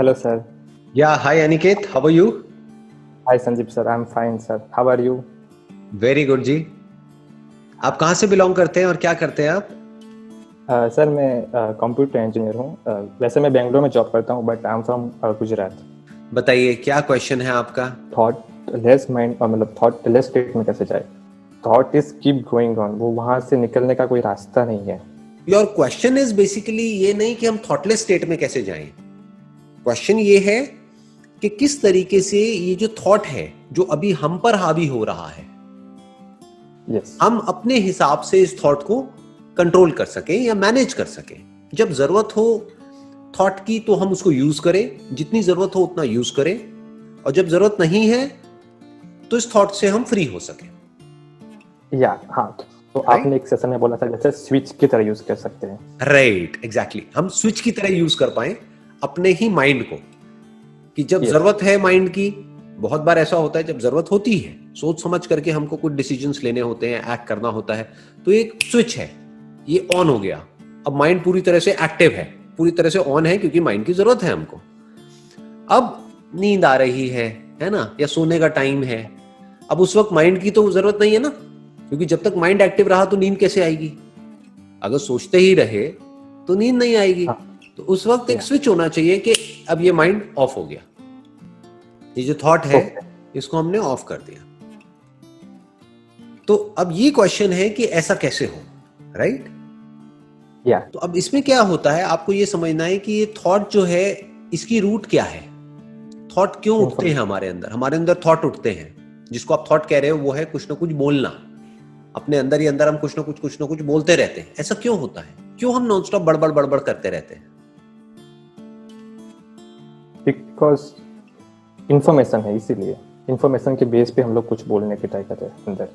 Hello, sir. Yeah, hi Aniket, how are you? Hi, Sanjeev, sir. I'm fine, sir. How are you? Very good जी। आप कहाँ से belong करते हैं और क्या करते हैं आप? सर मैं कंप्यूटर इंजीनियर हूँ। वैसे मैं बेंगलोर में जॉब करता हूँ, but I am from Gujarat. बताइए क्या क्वेश्चन है आपका? थॉट लेस माइंड, मतलब थॉट लेस स्टेट में कैसे जाए? Thought is keep going on, वो वहां से निकलने का कोई रास्ता नहीं है। योर क्वेश्चन इज बेसिकली ये नहीं कि हम थॉटलेस स्टेट में कैसे जाएं। क्वेश्चन ये है कि किस तरीके से ये जो थॉट है जो अभी हम पर हावी हो रहा है, यस। हम अपने हिसाब से इस थॉट को कंट्रोल कर सकें या मैनेज कर सकें। जब जरूरत हो थॉट की तो हम उसको यूज करें, जितनी जरूरत हो उतना यूज करें, और जब जरूरत नहीं है तो इस थॉट से हम फ्री हो सकें। या हाँ, तो Right? आपने एक सेशन में बोला था जैसे स्विच की तरह यूज कर सकते हैं। Right, exactly. हम स्विच की तरह यूज कर पाए अपने ही माइंड को, कि जब यस। जरूरत है माइंड की। बहुत बार ऐसा होता है जब जरूरत होती है, सोच समझ करके हमको कुछ डिसीजंस लेने होते हैं, एक्ट करना होता है, तो एक स्विच है, ये ऑन हो गया। अब माइंड पूरी तरह से एक्टिव है, पूरी तरह से ऑन है, क्योंकि माइंड की जरूरत है हमको। अब नींद आ रही है ना, या सोने का टाइम है, अब उस वक्त माइंड की तो जरूरत नहीं है ना, क्योंकि जब तक माइंड एक्टिव रहा तो नींद कैसे आएगी? अगर सोचते ही रहे तो नींद नहीं आएगी। हाँ। तो उस वक्त एक स्विच होना चाहिए कि अब ये माइंड ऑफ हो गया, ये जो थॉट है इसको हमने ऑफ कर दिया। तो अब ये क्वेश्चन है कि ऐसा कैसे हो, राइट? या तो अब इसमें क्या होता है, आपको ये समझना है कि ये थॉट जो है इसकी रूट क्या है। थॉट क्यों उठते हैं हमारे अंदर? हमारे अंदर थॉट उठते हैं, जिसको आप थॉट कह रहे हो वो है कुछ ना कुछ बोलना। अपने अंदर ही अंदर हम कुछ ना कुछ बोलते रहते हैं। ऐसा क्यों होता है? क्यों हम नॉन स्टॉप बड़बड़ बड़बड़ करते रहते हैं? बिकॉज इंफॉर्मेशन है, इसीलिए इंफॉर्मेशन के बेस पे हम लोग कुछ बोलने की ट्राई करते हैं अंदर।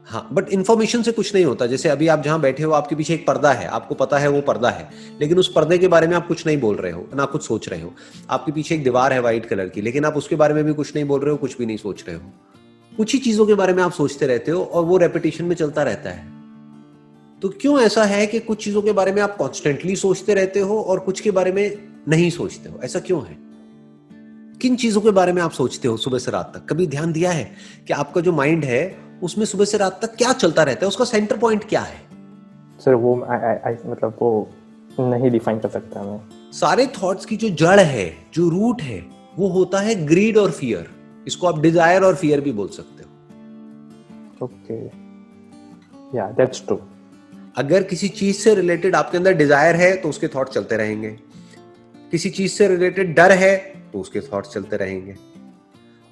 हाँ, बट इन्फॉर्मेशन से कुछ नहीं होता। जैसे अभी आप जहां बैठे हो, आपके पीछे एक पर्दा है, आपको पता है वो पर्दा है, लेकिन उस पर्दे के बारे में आप कुछ नहीं बोल रहे हो, ना कुछ सोच रहे हो। आपके पीछे एक दीवार है व्हाइट कलर की, लेकिन आप उसके बारे में भी कुछ नहीं बोल रहे हो, कुछ भी नहीं सोच रहे हो। कुछ ही चीजों के बारे में आप सोचते रहते हो और वो रेपिटेशन में चलता रहता है। तो क्यों ऐसा है कि कुछ चीजों के बारे में आप कॉन्स्टेंटली सोचते रहते हो और कुछ के बारे में नहीं सोचते हो? ऐसा क्यों है? किन चीजों के बारे में आप सोचते हो सुबह से रात तक? कभी ध्यान दिया है कि आपका जो माइंड है उसमें सुबह से रात तक क्या चलता रहता है? उसका सेंटर पॉइंट क्या है? सर वो मतलब वो नहीं डिफाइन कर सकता मैं। सारे थॉट्स की जो जड़ है, जो रूट है, वो होता है ग्रीड और फियर। इसको आप डिजायर और फियर भी बोल सकते हो। ओके, या दैट्स ट्रू। अगर किसी चीज से रिलेटेड आपके अंदर डिजायर है तो उसके थॉट चलते रहेंगे। किसी चीज से रिलेटेड डर है तो उसके थॉट्स चलते रहेंगे।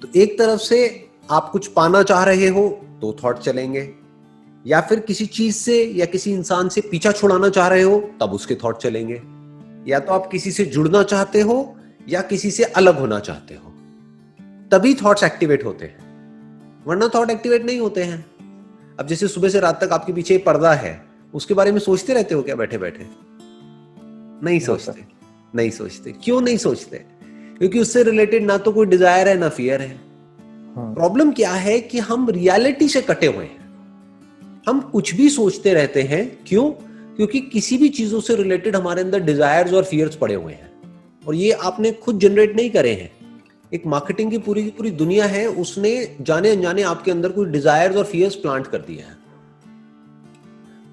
तो एक तरफ से आप कुछ पाना चाह रहे हो तो थॉट चलेंगे, या फिर किसी चीज से या किसी इंसान से पीछा छुड़ाना चाह रहे हो तब उसके थॉट चलेंगे। या तो आप किसी से जुड़ना चाहते हो या किसी से अलग होना चाहते हो, तभी थॉट्स एक्टिवेट होते हैं, वरना थॉट एक्टिवेट नहीं होते हैं। अब जैसे सुबह से रात तक आपके पीछे एक पर्दा है, उसके बारे में सोचते रहते हो क्या बैठे बैठे? नहीं सोचते। नहीं सोचते। क्यों नहीं सोचते? क्योंकि उससे रिलेटेड ना तो कोई डिजायर है ना फियर है। प्रॉब्लम क्या है कि हम रियलिटी से कटे हुए हैं। हम कुछ भी सोचते रहते हैं। क्यों? क्योंकि किसी भी चीजों से रिलेटेड हमारे अंदर डिजायर्स और फियर्स पड़े हुए हैं, और ये आपने खुद जनरेट नहीं करे हैं। एक मार्केटिंग की पूरी दुनिया है, उसने जाने अनजाने आपके अंदर कुछ डिजायर्स और फियर्स प्लांट कर दिए हैं।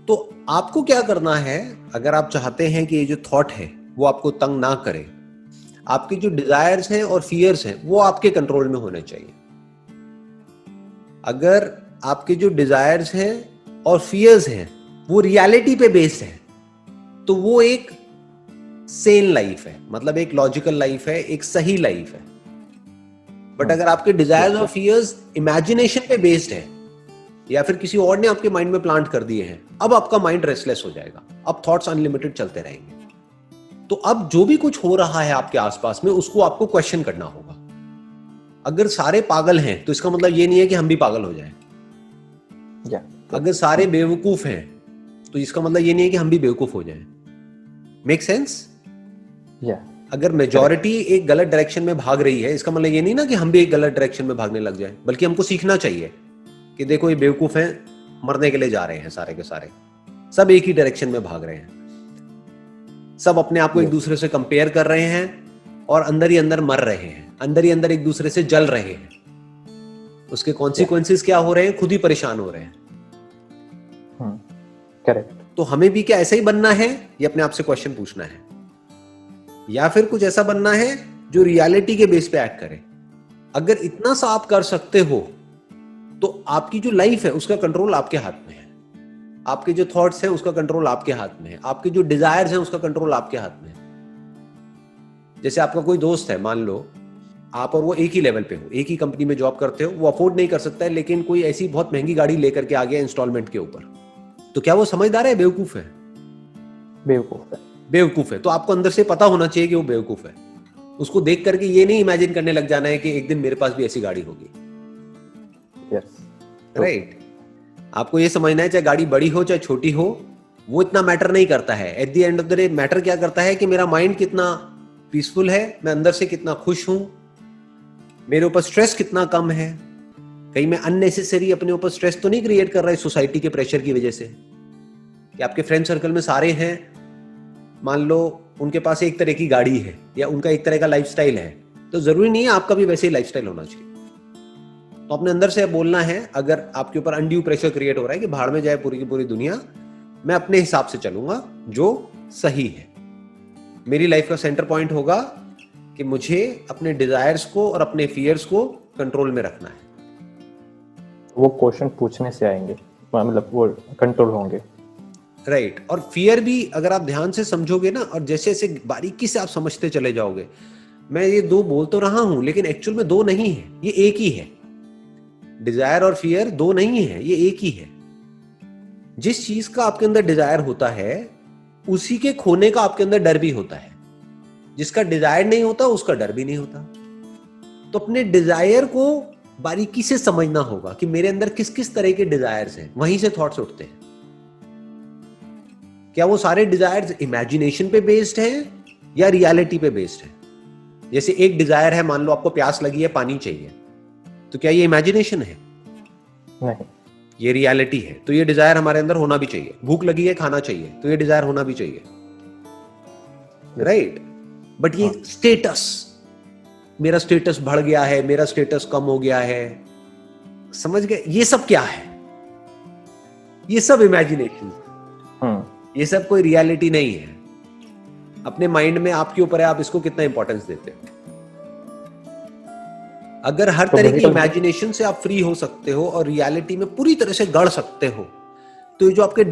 तो आपको क्या करना है, अगर आप चाहते हैं कि ये जो थॉट है वो आपको तंग ना करे, आपके जो डिजायर्स हैं और फियर्स हैं वो आपके कंट्रोल में होने चाहिए। अगर आपके जो डिजायर्स हैं और फियर्स हैं वो रियलिटी पे बेस्ड है, तो वो एक सेन लाइफ है, मतलब एक लॉजिकल लाइफ है, एक सही लाइफ है। बट अगर आपके डिजायर्स और फियर्स इमेजिनेशन पे बेस्ड है, या फिर किसी और ने आपके माइंड में प्लांट कर दिए हैं, अब आपका माइंड रेस्टलेस हो जाएगा। अब थॉट्स अनलिमिटेड चलते रहेंगे। तो अब जो भी कुछ हो रहा है आपके आसपास में, उसको आपको क्वेश्चन करना होगा। अगर सारे पागल हैं तो इसका मतलब ये नहीं है कि हम भी पागल हो जाएं। अगर सारे बेवकूफ हैं तो इसका मतलब ये नहीं है कि हम भी बेवकूफ हो जाएं। Make sense? अगर मेजॉरिटी एक गलत डायरेक्शन में भाग रही है, इसका मतलब ये नहीं ना कि हम भी एक गलत डायरेक्शन में भागने लग जाएं, बल्कि हमको सीखना चाहिए कि देखो ये बेवकूफ हैं, मरने के लिए जा रहे हैं सारे के सारे, सब एक ही डायरेक्शन में भाग रहे हैं, सब अपने आप को एक दूसरे से कंपेयर कर रहे हैं, और अंदर ही अंदर मर रहे हैं, अंदर ही अंदर एक दूसरे से जल रहे हैं। उसके कॉन्सिक्वेंसेस क्या हो रहे हैं, खुद ही परेशान हो रहे हैं। करेक्ट। तो हमें भी क्या ऐसा ही बनना है, ये अपने आप से क्वेश्चन पूछना है, या फिर कुछ ऐसा बनना है जो रियलिटी के बेस पे एक्ट करे। अगर इतना सा आप कर सकते हो तो आपकी जो लाइफ है उसका कंट्रोल आपके हाथ में है, आपके जो थॉट्स हैं उसका कंट्रोल आपके हाथ में है, आपके जो डिजायर्स हैं उसका कंट्रोल आपके हाथ में है। जैसे आपका कोई दोस्त है, मान लो आप और वो एक ही लेवल पे हो, एक ही कंपनी में जॉब करते हो, वो अफोर्ड नहीं कर सकता है, लेकिन कोई ऐसी बहुत महंगी गाड़ी लेकर के आ गया इंस्टॉलमेंट के ऊपर, तो क्या वो समझदार है, बेवकूफ है? बेवकूफ है। बेवकूफ है। तो आपको अंदर से पता होना चाहिए कि वो बेवकूफ है। उसको देख करके ये नहीं इमेजिन करने लग जाना है कि एक दिन मेरे पास भी ऐसी गाड़ी होगी। Yes, right. आपको ये समझना है, चाहे गाड़ी बड़ी हो चाहे छोटी हो, वो इतना मैटर नहीं करता है। At the end of the day matter क्या करता है कि मेरा माइंड कितना पीसफुल है, मैं अंदर से कितना खुश हूं, मेरे ऊपर स्ट्रेस कितना कम है, कहीं मैं अननेसेसरी अपने ऊपर स्ट्रेस तो नहीं क्रिएट कर रहा है सोसाइटी के प्रेशर की वजह से। कि आपके फ्रेंड सर्कल में सारे हैं, मान लो उनके पास एक तरह की गाड़ी है या उनका एक तरह का लाइफस्टाइल है, तो जरूरी नहीं है आपका भी वैसे ही लाइफस्टाइल होना चाहिए। तो अपने अंदर से बोलना है, अगर आपके ऊपर अनड्यू प्रेशर क्रिएट हो रहा है कि भाड़ में जाए पूरी की पूरी दुनिया, मैं अपने हिसाब से चलूंगा जो सही है। मेरी लाइफ का सेंटर पॉइंट होगा कि मुझे अपने डिजायर्स को और अपने फियर्स को कंट्रोल में रखना है। वो क्वेश्चन पूछने से आएंगे, मतलब वो कंट्रोल होंगे। राइट। और फियर भी अगर आप ध्यान से समझोगे ना, और जैसे जैसे बारीकी से आप समझते चले जाओगे, मैं ये दो बोल तो रहा हूं लेकिन एक्चुअल में दो नहीं है, ये एक ही है। डिजायर और फियर दो नहीं है, ये एक ही है। जिस चीज का आपके अंदर डिजायर होता है उसी के खोने का आपके अंदर डर भी होता है। जिसका डिजायर नहीं होता उसका डर भी नहीं होता। तो अपने डिजायर को बारीकी से समझना होगा कि मेरे अंदर किस किस तरह के डिजायर्स हैं, वहीं से थॉट्स उठते हैं। क्या वो सारे डिजायर्स इमेजिनेशन पे बेस्ड हैं या रियलिटी पे बेस्ड है? जैसे एक डिजायर है, मान लो आपको प्यास लगी है, पानी चाहिए, तो क्या ये इमेजिनेशन है? नहीं, ये रियलिटी है। तो ये डिजायर हमारे अंदर होना भी चाहिए। भूख लगी है, खाना चाहिए, तो ये डिजायर होना भी चाहिए। राइट। बट ये स्टेटस, मेरा स्टेटस बढ़ गया है, मेरा स्टेटस कम हो गया है, समझ गए? ये सब क्या है? ये सब इमेजिनेशन, ये सब कोई रियलिटी नहीं है। अपने माइंड में आपके ऊपर है, आप इसको कितना इंपॉर्टेंस देते हो। अगर हर तरह की इमेजिनेशन से आप फ्री हो सकते हो और रियलिटी में पूरी तरह से गढ़ सकते हो, तो ये जो आपके